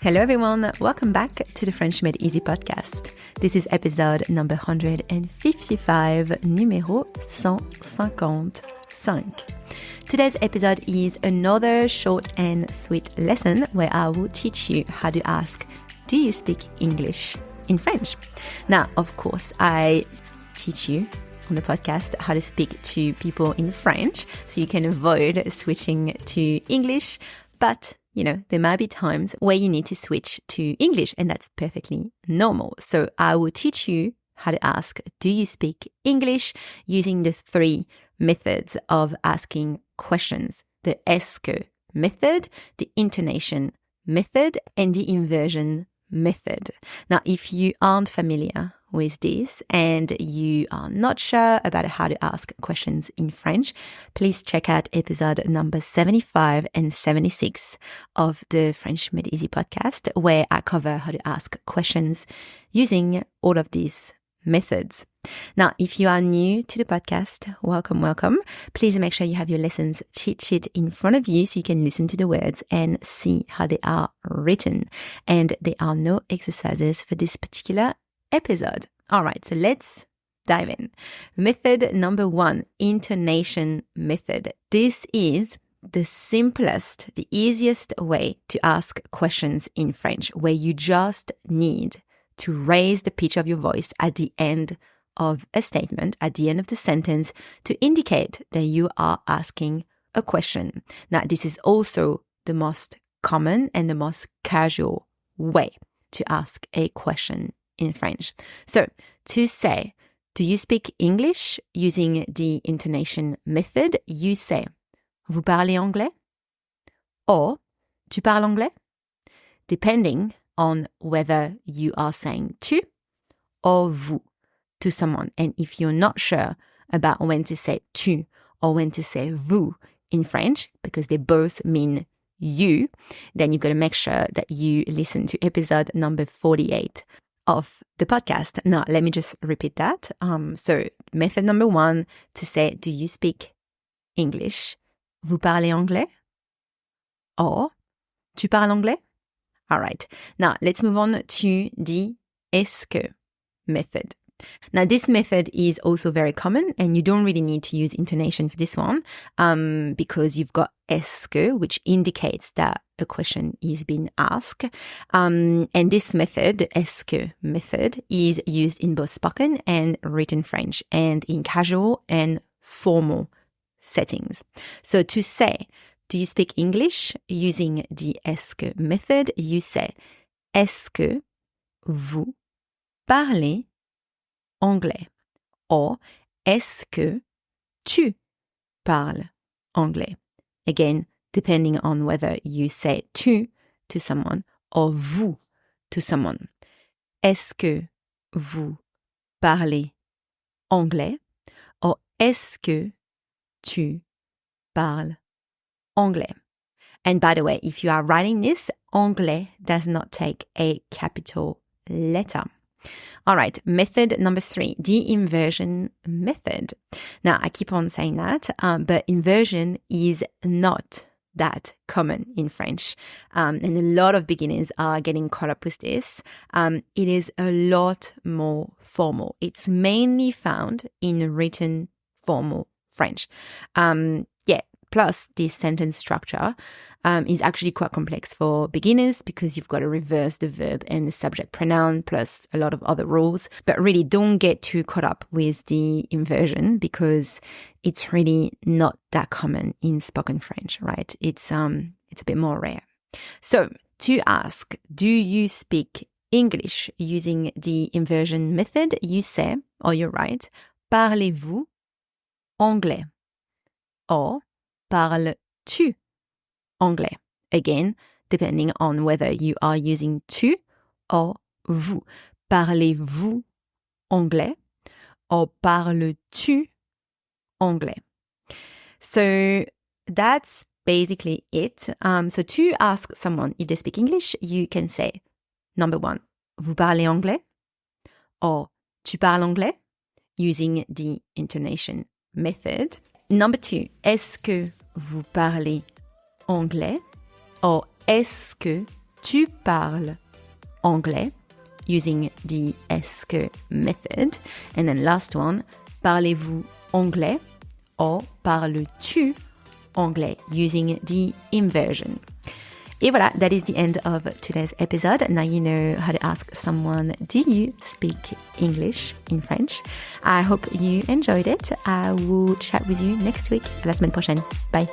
Hello everyone, welcome back to the French Made Easy podcast. This is episode number 155, numéro 155. Today's episode is another short and sweet lesson where I will teach you how to ask, do you speak English in French? Now, of course, I teach you on the podcast how to speak to people in French so you can avoid switching to English, but there might be times where you need to switch to English, and that's perfectly normal. So I will teach you how to ask, do you speak English, using the three methods of asking questions: the est-ce que method, the intonation method, and the inversion method. Now, if you aren't familiar with this and you are not sure about how to ask questions in French, please check out episode number 75 and 76 of the French Made Easy podcast, where I cover how to ask questions using all of these methods. Now, if you are new to the podcast, welcome. Please make sure you have your lessons cheat sheet in front of you so you can listen to the words and see how they are written. And there are no exercises for this particular episode. All right, so let's dive in. Method number 1, intonation method. This is the simplest, the easiest way to ask questions in French, where you just need to raise the pitch of your voice at the end of a statement, at the end of the sentence, to indicate that you are asking a question. Now, this is also the most common and the most casual way to ask a question in French. So, to say, do you speak English, using the intonation method, you say, vous parlez anglais? Or, tu parles anglais? Depending on whether you are saying tu or vous to someone. And if you're not sure about when to say tu or when to say vous in French, because they both mean you, then you've got to make sure that you listen to episode number 48 of the podcast. Now, let me just repeat that. So method number 1, to say, do you speak English? Vous parlez anglais? Or, tu parles anglais? All right. Now, let's move on to the est-ce que method. Now, this method is also very common, and you don't really need to use intonation for this one because you've got est-ce que, which indicates that a question is being asked. And this method, the est-ce que method, is used in both spoken and written French, and in casual and formal settings. So to say, do you speak English, using the est-ce que method, you say, est-ce que vous parlez anglais? Or, est-ce que tu parles anglais? Again, depending on whether you say tu to someone or vous to someone. Est-ce que vous parlez anglais? Or, est-ce que tu parles anglais? And by the way, if you are writing this, anglais does not take a capital letter. All right, method number 3, the inversion method. Now, I keep on saying that, but inversion is not that common in French. And a lot of beginners are getting caught up with this. It is a lot more formal. It's mainly found in written formal French. Plus, this sentence structure is actually quite complex for beginners because you've got to reverse the verb and the subject pronoun, plus a lot of other rules. But really, don't get too caught up with the inversion because it's really not that common in spoken French, right? It's a bit more rare. So, to ask, do you speak English, using the inversion method, you say, or you write, parlez-vous anglais? Or, parles-tu anglais? Again, depending on whether you are using tu or vous. Parlez-vous anglais? Or parles-tu anglais? So that's basically it. So to ask someone if they speak English, you can say, number 1, vous parlez anglais? Or tu parles anglais? Using the intonation method. Number 2, est-ce que vous parlez anglais? Or est-ce que tu parles anglais using the est-ce que method. And then last one, parlez-vous anglais or parles-tu anglais using the inversion. Et voilà, that is the end of today's episode. Now you know how to ask someone, do you speak English in French? I hope you enjoyed it. I will chat with you next week. À la semaine prochaine. Bye.